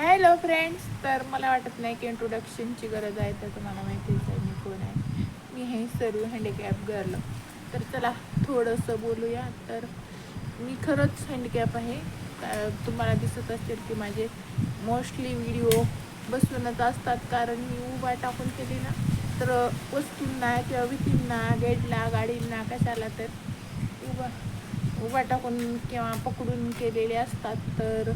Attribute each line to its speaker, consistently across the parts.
Speaker 1: Hello friends. तर मला वाटत नाही की इंट्रोडक्शनची गरज आहे, तर तुम्हाला माहितीच आहे मी कोण आहे. मी हे सर्व हँडिकॅप गर्ल. तर चला थोडंसं बोलूया. तर मी खरंच हँडिकॅप आहे. तुम्हाला दिसत असेल की माझे मोस्टली व्हिडिओ बसूनच असतात, कारण मी उभा टाकून केली ना तर वस्तूंना किंवा विकींना, गेटला, गाडींना, कशाला तर उभा टाकून किंवा पकडून केलेले असतात. तर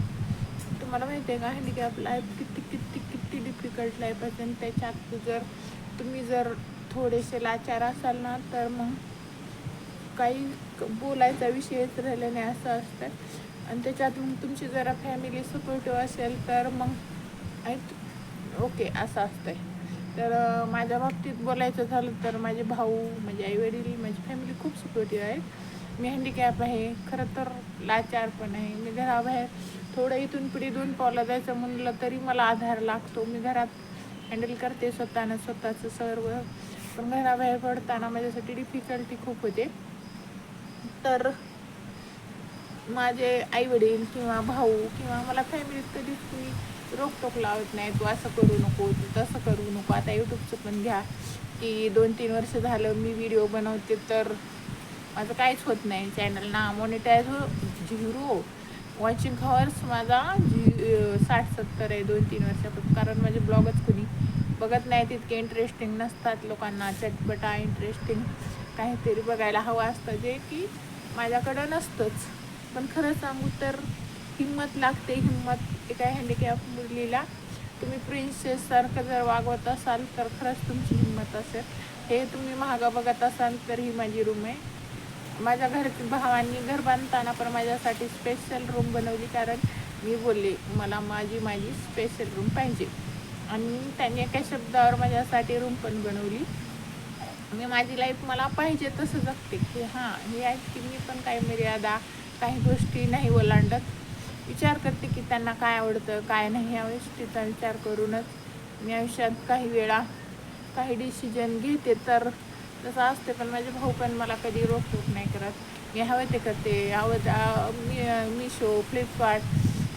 Speaker 1: तुम्हाला माहिती आहे का, हँडिकॅप लाईफ किती किती किती डिफिकल्ट लाईफ असेल. आणि त्याच्यात जर तुम्ही थोडेसे लाचार असाल ना, तर मग काही बोलायचा विषयच राहिला नाही असं असतं. आणि त्याच्यात मग तुमची जरा फॅमिली सपोर्टिव्ह असेल तर मग ओके असं असतंय. तर माझ्या बाबतीत बोलायचं झालं तर माझे भाऊ, माझे आईवडील, माझी फॅमिली खूप सपोर्टिव्ह आहे. मी हँडिकॅप आहे, खरं तर लाचार पण आहे. मी घराबाहेर थोडं इथून पुढे 2 पावलं जायचं म्हणलं तरी मला आधार लागतो. मी घरात हँडल करते स्वतःचं सर्व, पण घराबाहेर पडताना माझ्यासाठी डिफिकल्टी खूप होते. तर माझे आईवडील किंवा भाऊ किंवा मला फॅमिलीत कधीच कुणी रोकटोक लावत नाही, तू असं करू नको, तू तसं करू नको. आता यूट्यूबचं पण घ्या की 2-3 वर्ष झालं मी व्हिडिओ बनवते, तर माझं काहीच होत नाही. चॅनल ना मॉनिटाईज 0 वॉचिंग हॉर्स माझा 60-70 आहे 2-3 वर्षापासून. कारण माझे ब्लॉगच कोणी बघत नाही, तितके इंटरेस्टिंग नसतात. लोकांना चटपटा इंटरेस्टिंग काहीतरी बघायला हवं असतं, जे की माझ्याकडं नसतंच. पण खरं सांगू तर हिंमत लागते. हिंमत एका हँडिकॅप मुलीला तुम्ही प्रिन्सेससारखं जर वागवत असाल तर खरंच तुमची हिंमत असेल. हे तुम्ही महागा बघत असाल तर ही माझी रूम आहे. माझ्या भावांनी घर बांधताना पण माझ्यासाठी स्पेशल रूम बनवली, कारण मी बोलले मला माझी स्पेशल रूम पाहिजे. आणि त्यांनी एका शब्दावर माझ्यासाठी रूम पण बनवली. मी माझी लाईफ मला पाहिजे तसं जगते की हां हे आहे की मी पण काही मर्यादा, काही गोष्टी नाही ओलांडत. विचार करते की त्यांना काय आवडतं काय नाही, या गोष्टीचा विचार करूनच मी आयुष्यात काही वेळा काही डिसिजन घेते. तर तसं असते. पण माझे भाऊ पण मला कधी रोकटोक नाही करत. मी हवं ते करते. मिशो, फ्लिपकार्ट,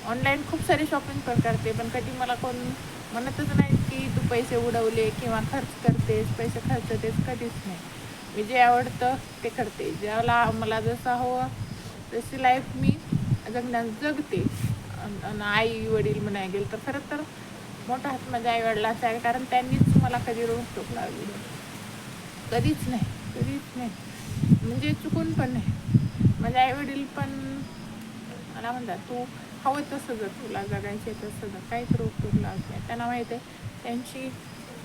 Speaker 1: ऑनलाईन खूप सारी शॉपिंग पण करते. पण कधी मला कोण म्हणतच नाही की तू पैसे उडवले किंवा खर्च करतेस, पैसे खर्चतेस, कधीच नाही. मी जे आवडतं ते करते. ज्याला मला जसं हवं तशी लाईफ मी जगते. आई वडील म्हणायला गेलं तर खरं तर मोठा हात माझ्या आईवडिलाचा आहे, कारण त्यांनीच मला कधी रोकटोक लावली नाही. कधीच नाही, म्हणजे चुकून पण नाही. माझे आईवडील पण मला म्हणतात तू हवं तसं जर तुला जगायचे तसं जर, काहीच रोकटोक लावत नाही. त्यांना माहीत आहे त्यांची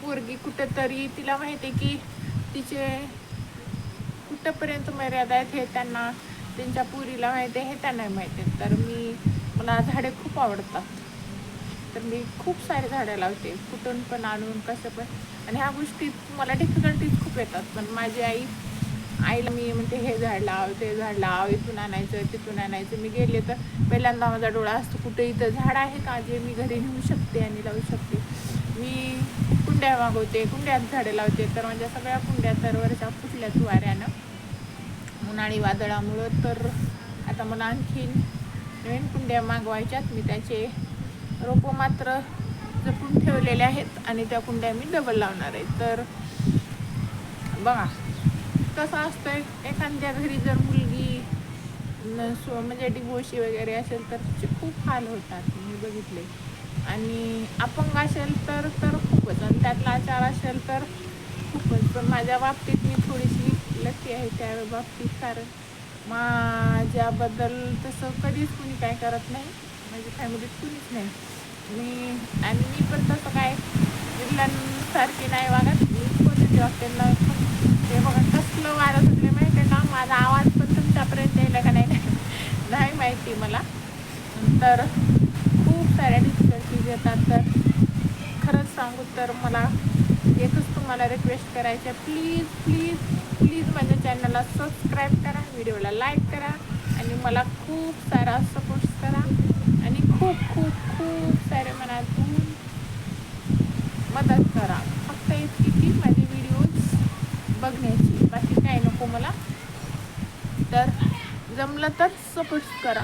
Speaker 1: पोरगी कुठंतरी, तिला माहिती आहे की तिचे कुठंपर्यंत मर्यादा आहेत हे त्यांना, त्यांच्या पुरीला माहिती आहे हे त्यांना माहिती आहे. तर मला झाडे खूप आवडतात. तर मी खूप सारे झाडं लावते, कुठून पण आणून कसं पण. आणि ह्या गोष्टीत मला डिफिकल्टीज खूप येतात. पण माझी आईला मी म्हणते हे झाड लाव, ते झाड लाव, इथून आणायचं तिथून आणायचं. मी गेले तर पहिल्यांदा माझा डोळा असतो कुठे इथं झाड आहे का जे मी घरी नेऊ शकते आणि लावू शकते. मी कुंड्या मागवते, कुंड्यात झाडे लावते. तर माझ्या सगळ्या कुंड्या तर वरच्या फुटल्याच वाऱ्यानं उन्हाळी वादळामुळं. तर आता मला आणखीन नवीन कुंड्या मागवायच्यात. मी त्याचे रोपं मात्र जपून ठेवलेले आहेत आणि त्या कुंड्या मी डबल लावणार आहे. तर बघा कसं असतं, एखाद्या घरी जर मुलगी म्हणजे डिवोर्सी वगैरे असेल तर तिचे खूप हाल होतात, मी बघितले. आणि अपंग असेल तर खूपच, आणि त्यातला आचार असेल तर खूपच. पण माझ्या बाबतीत मी थोडीशी लकी आहे त्या बाबतीत, कारण माझ्याबद्दल तसं कधीच कुणी काय करत नाही. माझ्या फॅमिलीत कुणीच नाही. मी पण तसं काय विलनसारखी नाही वागत. मी पॉझिटिव्ह वागते. ते बघा कसलं वारं सुटले माहिती आहे का. माझा आवाज पण तुमच्यापर्यंत यायला का नाही माहिती मला. तर खूप साऱ्या डिफिकल्टीज येतात. तर खरंच सांगू तर मला एकच तुम्हाला रिक्वेस्ट करायची आहे, प्लीज प्लीज प्लीज माझ्या चॅनलला सबस्क्राईब करा, व्हिडिओला लाईक करा आणि मला खूप सारा सपोर्ट्स करा. आणि खूप खूप खूप सारे मनातून मदत करा. फक्त इतकी की माझे व्हिडिओज बघण्याची, बाकी काय नको मला. तर जमलं तर सपोर्ट करा.